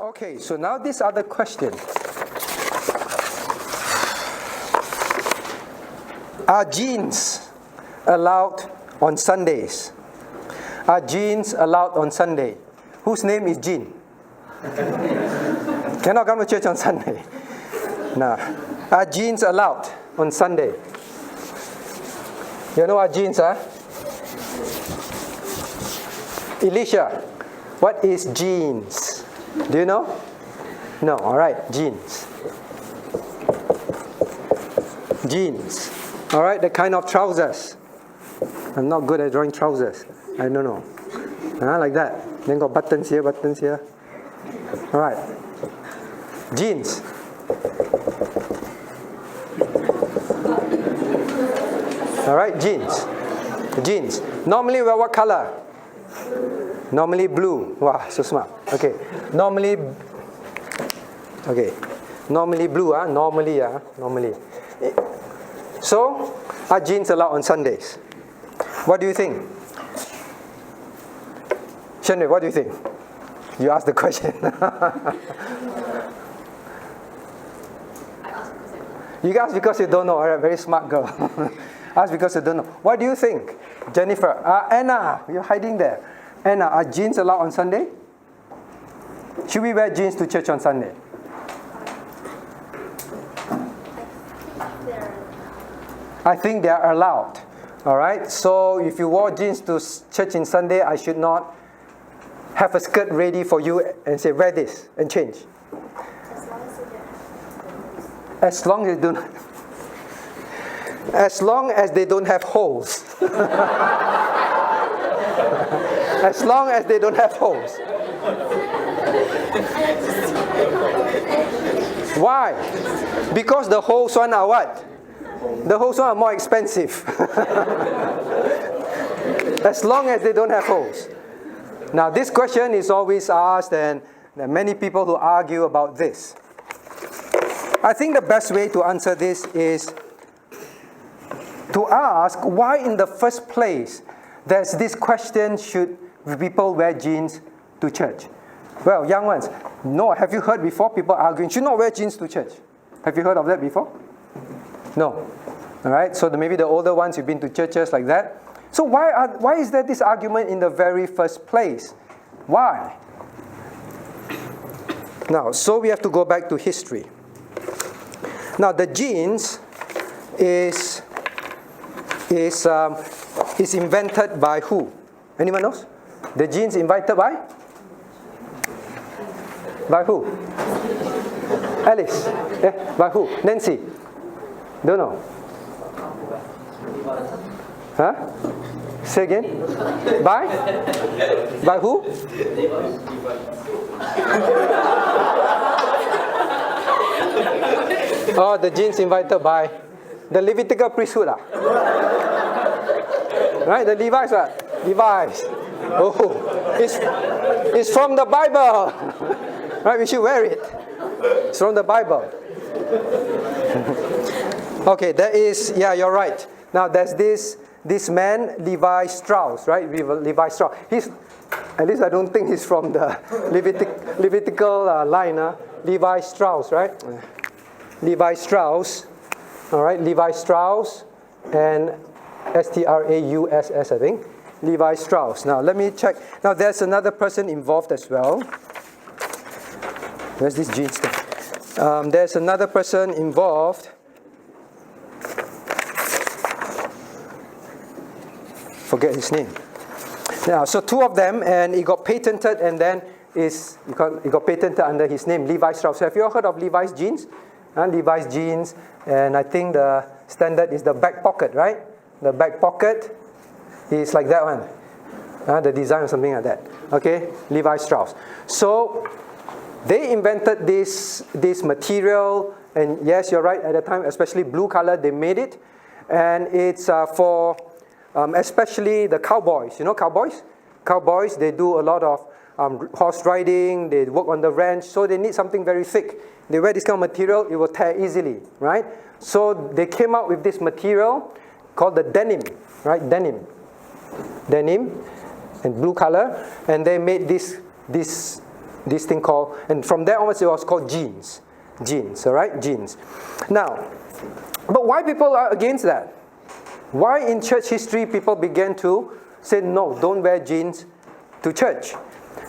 Okay, so now this other question. Are jeans allowed on Sundays? Are jeans allowed on Sunday? Whose name is Jean? Cannot come to church on Sunday. Nah. Are jeans allowed on Sunday? You know what jeans are? Elisha, what is jeans? Do you know? No, alright, jeans. Jeans. Alright, the kind of trousers. I'm not good at drawing trousers. I don't know. Like that. Then got buttons here, buttons here. Alright. Jeans. Alright, jeans. Jeans. Normally wear what color? Normally blue. Wow, so smart. Okay. Normally blue, normally. So, are jeans allowed on Sundays? What do you think? Shenry, what do you think? You asked the question. You asked because you don't know. Alright, very smart girl. Ask because you don't know. What do you think? Jennifer, Anna, you're hiding there. Anna, are jeans allowed on Sunday? Should we wear jeans to church on Sunday? I think they are allowed. Alright, so if you wore jeans to church on Sunday, I should not have a skirt ready for you and say, wear this and change. As long as they don't have holes. As long as they don't have holes. Why? Because the holes one are what? The holes one are more expensive. As long as they don't have holes. Now this question is always asked, and there are many people who argue about this. I think the best way to answer this is to ask why in the first place there's this question, should people wear jeans to church? Well, young ones, no, have you heard before people arguing, should not wear jeans to church? Have you heard of that before? No. Alright, so maybe the older ones, you've been to churches like that. So why is there this argument in the very first place? Why? Now, so we have to go back to history. Now, the jeans is invented by who? Anyone knows? The jeans invented by? By who? Alice. By who? Nancy. Don't know. Huh? Say again? By? By who? Oh, the jeans invented by the Levitical priesthood. Right? The Levites, what? Levites. Oh, it's from the Bible. Right? We should wear it. It's from the Bible. Okay, there is, yeah, you're right. Now there's this man, Levi Strauss, right? Levi Strauss. At least I don't think he's from the Levitical line. Levi Strauss, right? Levi Strauss. All right, Levi Strauss and Strauss, I think. Levi Strauss. Now let me check. Now there's another person involved as well. Where's this jeans thing? There's another person involved. Forget his name. Now, so two of them, and it got patented, and then it got patented under his name, Levi Strauss. So have you all heard of Levi's jeans? Levi's jeans, and I think the standard is the back pocket, right? The back pocket is like that one. The design or something like that. Okay, Levi Strauss. So they invented this material, and yes, you're right, at the time, especially blue color, they made it, and it's for especially the cowboys. You know cowboys? Cowboys, they do a lot of horse riding, they work on the ranch, so they need something very thick. They wear this kind of material, it will tear easily, right? So they came out with this material called the denim, right? Denim, and blue color, and they made this this thing called, and from there onwards it was called jeans. Jeans, all right? Jeans. Now, but why people are against that? Why in church history people began to say, no, don't wear jeans to church?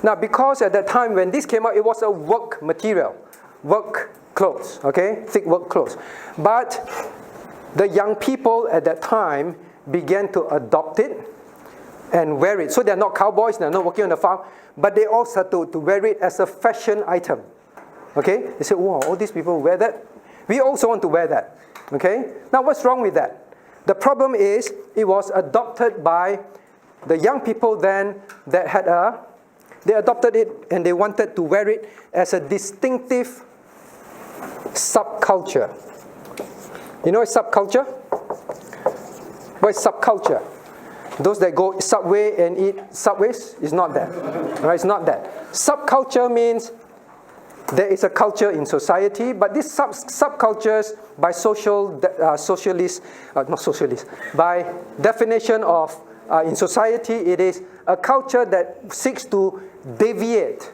Now, because at that time when this came out, it was a work material, work clothes, okay? Thick work clothes. But the young people at that time began to adopt it and wear it. So they're not cowboys, they're not working on the farm, but they also started to wear it as a fashion item. Okay? They say, wow, all these people wear that. We also want to wear that. Okay? Now what's wrong with that? The problem is it was adopted by the young people then that had they adopted it and they wanted to wear it as a distinctive subculture. You know what subculture? What is subculture? Those that go Subway and eat Subways? It's not that. Right? It's not that. Subculture means there is a culture in society, but these subcultures, by by definition of in society, it is a culture that seeks to deviate,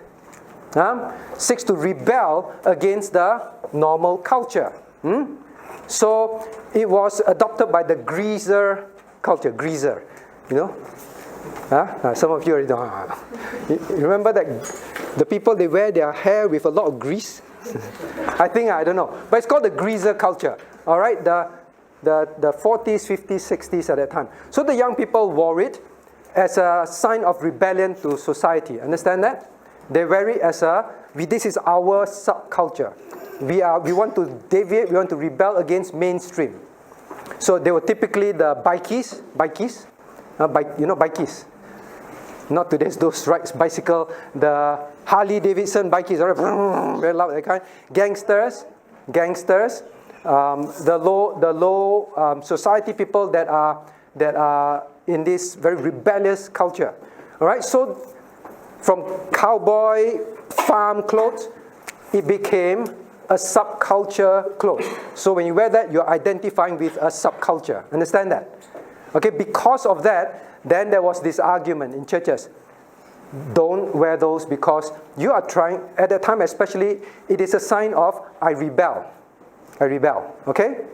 seeks to rebel against the normal culture. So it was adopted by the greaser culture, greaser, you know. Some of you already know. You remember that the people, they wear their hair with a lot of grease? I don't know. But it's called the greaser culture. All right, the 40s, 50s, 60s at that time. So the young people wore it as a sign of rebellion to society. Understand that? They wear it as this is our subculture. We want to deviate, we want to rebel against mainstream. So they were typically the bikies. Bikies. Not today's those rides bicycle, the Harley Davidson bikies, very loud, that kind. Gangsters, the low society people that are in this very rebellious culture. All right, so from cowboy farm clothes, it became a subculture clothes. So when you wear that, you're identifying with a subculture. Understand that? Okay, because of that, then there was this argument in churches. Don't wear those because you are trying, at that time especially, it is a sign of I rebel. Okay?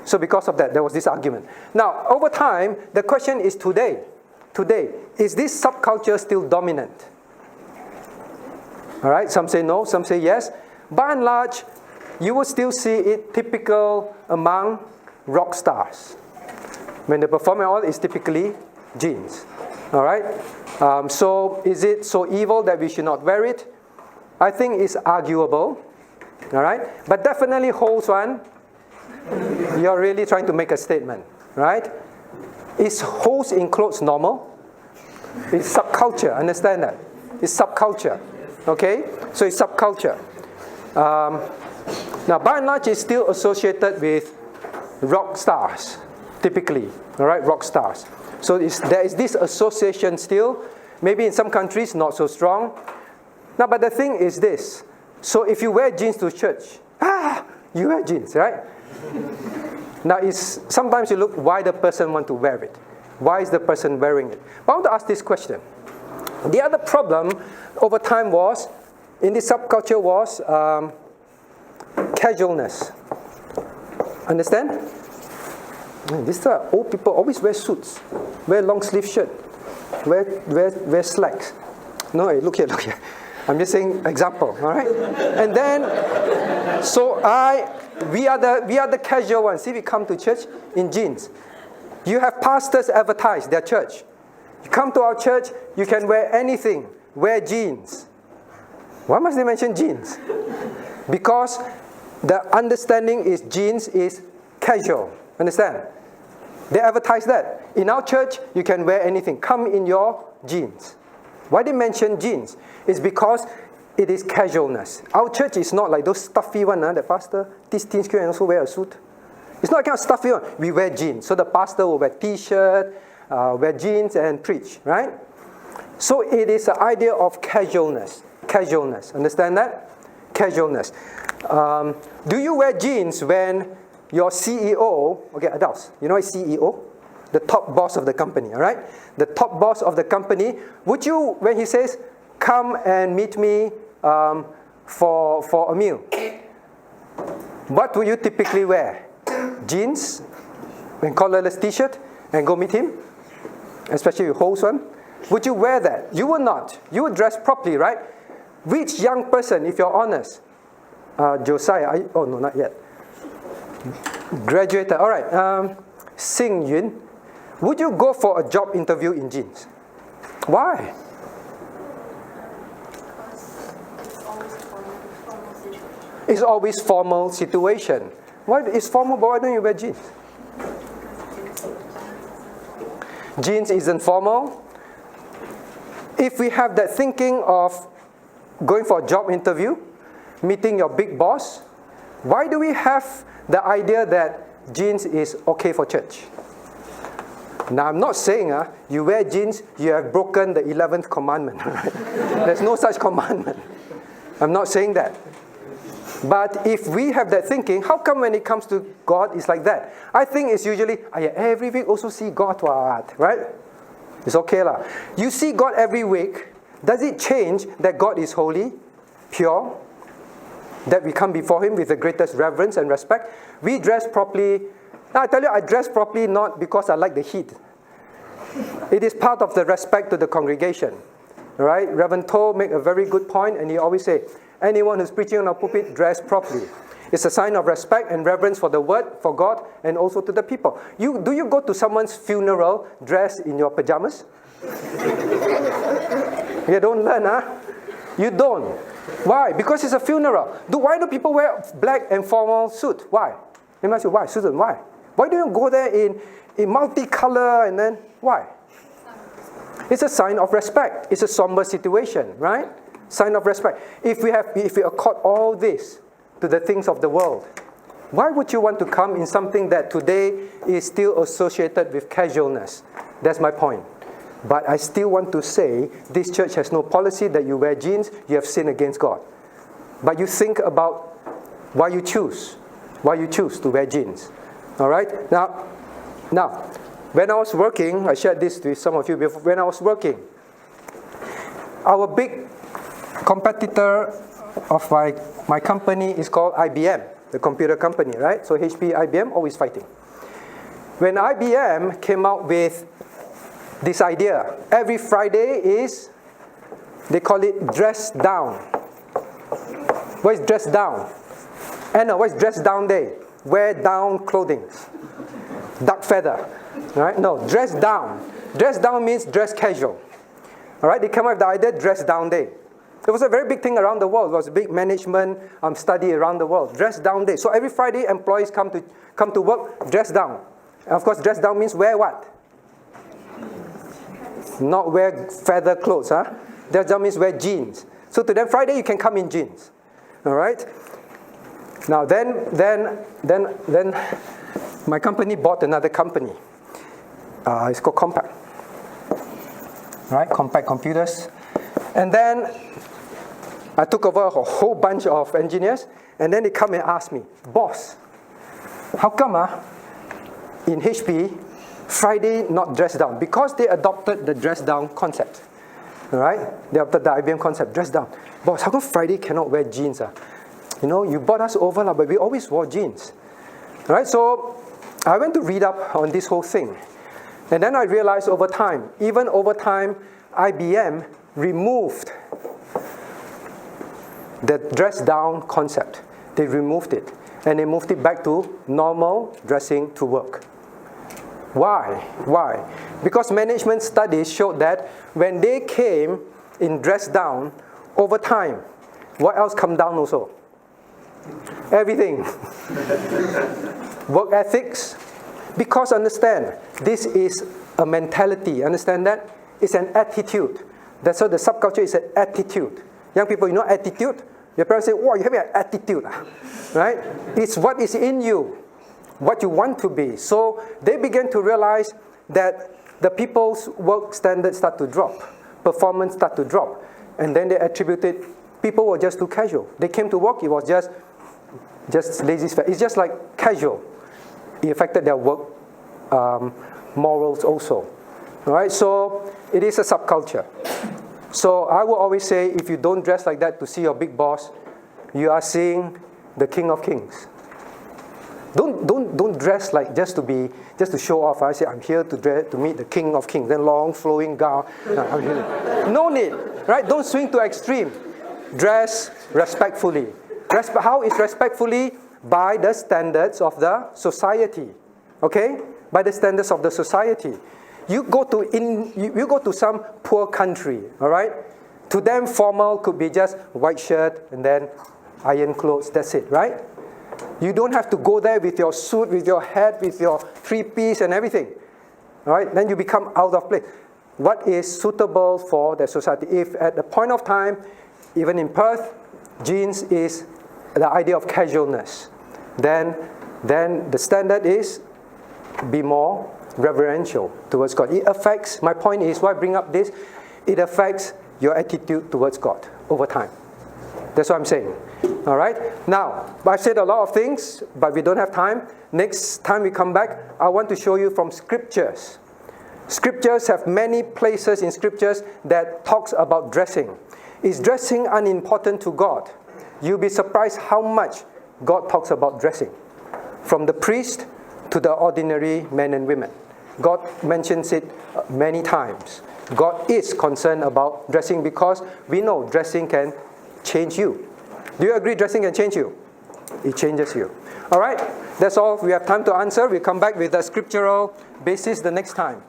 So because of that, there was this argument. Now, over time, the question is today, is this subculture still dominant? All right, some say no, some say yes. By and large, you will still see it typical among rock stars. When they perform all, it's typically jeans. All right? So is it so evil that we should not wear it? I think it's arguable. All right? But definitely holds one. You're really trying to make a statement. Right? Is holes in clothes normal? It's subculture. Understand that? It's subculture. Okay? So it's subculture. Now, by and large, it's still associated with rock stars, typically. All right? Rock stars. So there is this association still. Maybe in some countries, not so strong. Now, but the thing is this. So if you wear jeans to church, you wear jeans, right? Now, sometimes you look why the person want to wear it. Why is the person wearing it? But I want to ask this question. The other problem over time was, in this subculture was casualness. Understand? These are old people always wear suits, wear long sleeve shirt, wear slacks. No, look here. I'm just saying example, all right? And then, so we are the casual ones. See, we come to church in jeans. You have pastors advertise their church. You come to our church, you can wear anything, wear jeans. Why must they mention jeans? Because the understanding is jeans is casual. Understand? They advertise that. In our church, you can wear anything. Come in your jeans. Why they mention jeans? It's because it is casualness. Our church is not like those stuffy one, the pastor, this teen can also wear a suit. It's not kind of stuffy one. We wear jeans. So the pastor will wear t-shirt, wear jeans and preach, right? So it is an idea of casualness. Casualness. Understand that? Casualness. Do you wear jeans when your CEO, okay, adults, you know what CEO? The top boss of the company, all right? The top boss of the company, would you, when he says, come and meet me for a meal, what will you typically wear? Jeans and collarless t-shirt and go meet him? Especially your host one. Would you wear that? You will not. You will dress properly, right? Which young person, if you're honest? Josiah, oh no, not yet. Graduated. All right. Xing Yun, would you go for a job interview in jeans? Why? It's always formal situation. Why is formal, but why don't you wear jeans? Jeans isn't formal. If we have that thinking of going for a job interview, meeting your big boss, why do we have the idea that jeans is okay for church? Now, I'm not saying you wear jeans, you have broken the 11th commandment. Right? There's no such commandment. I'm not saying that. But if we have that thinking, how come when it comes to God, it's like that? I think it's usually, every week also see God, right? It's okay lah. You see God every week. Does it change that God is holy, pure, that we come before Him with the greatest reverence and respect? We dress properly. Now I tell you, I dress properly not because I like the heat. It is part of the respect to the congregation. Right? Reverend Toh make a very good point, and he always say, anyone who's preaching on a pulpit, dress properly. It's a sign of respect and reverence for the word, for God, and also to the people. Do you go to someone's funeral dressed in your pajamas? You don't learn, You don't. Why? Because it's a funeral. Why do people wear black and formal suit? Why? They must say, why? Susan, why? Why do you go there in multicolor and then, why? It's a sign of respect. It's a somber situation, right? Sign of respect. If we accord all this to the things of the world, why would you want to come in something that today is still associated with casualness? That's my point. But I still want to say, this church has no policy that you wear jeans, you have sinned against God. But you think about why you choose to wear jeans. All right? Now, when I was working, I shared this with some of you before, when I was working, our big competitor of my company is called IBM, the computer company, right? So HP, IBM, always fighting. When IBM came out with this idea, every Friday they call it dress down. What is dress down? Anna, what is dress down day? Wear down clothing. Duck feather. Right? No, dress down. Dress down means dress casual. All right, they came up with the idea, dress down day. It was a very big thing around the world. It was a big management study around the world. Dress down day. So every Friday, employees come to work, dress down. And of course, dress down means wear what? Not wear feather clothes, Dress down means wear jeans. So to them, Friday you can come in jeans. All right. Now then, my company bought another company. It's called Compaq. Right, Compaq Computers. And then I took over a whole bunch of engineers, and then they come and ask me, boss, how come in HP, Friday not dress down? Because they adopted the dress down concept. All right? They adopted the IBM concept, dress down. Boss, how come Friday cannot wear jeans? You bought us over, but we always wore jeans. All right? So I went to read up on this whole thing. And then I realized over time, IBM removed the dress down concept. They removed it. And they moved it back to normal dressing to work. Why? Because management studies showed that when they came in dress down, over time, what else come down also? Everything. Work ethics. Because understand, this is a mentality. Understand that? It's an attitude. That's why the subculture is an attitude. Young people, you know attitude? Your parents say, wow, you have an attitude. Right? It's what is in you, what you want to be. So they began to realize that the people's work standards start to drop. Performance start to drop. And then they attributed, people were just too casual. They came to work, it was just lazy. It's just like casual. It affected their work morals also. All right, so it is a subculture. So I will always say, if you don't dress like that to see your big boss, you are seeing the King of Kings. Don't dress like just to show off. I say, I'm here to meet the King of Kings. Then long flowing gown. No need, right? Don't swing to extreme. Dress respectfully. How is respectfully? By the standards of the society. Okay? By the standards of the society. You go to some poor country, all right? To them, formal could be just white shirt and then iron clothes. That's it, right? You don't have to go there with your suit, with your hat, with your three-piece and everything. All right? Then you become out of place. What is suitable for the society? If at the point of time, even in Perth, jeans is the idea of casualness, then the standard is be more reverential towards God. It affects, my point is, why I bring up this, it affects your attitude towards God over time. That's what I'm saying. All right? Now, I've said a lot of things, but we don't have time. Next time we come back, I want to show you from Scriptures. Scriptures have many places in Scriptures that talks about dressing. Is dressing unimportant to God? You'll be surprised how much God talks about dressing. From the priest to the ordinary men and women. God mentions it many times. God is concerned about dressing because we know dressing can change you. Do you agree dressing can change you? It changes you. All right? That's all we have time to answer. We'll come back with a scriptural basis the next time.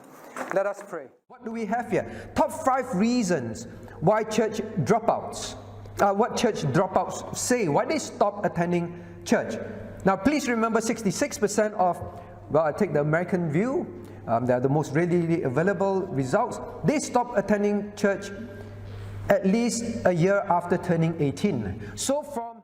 Let us pray. What do we have here? Top 5 reasons why church dropouts. What church dropouts say. Why they stop attending church. Now, please remember 66% of, well, I take the American view, they are the most readily available results. They stop attending church at least a year after turning 18. So from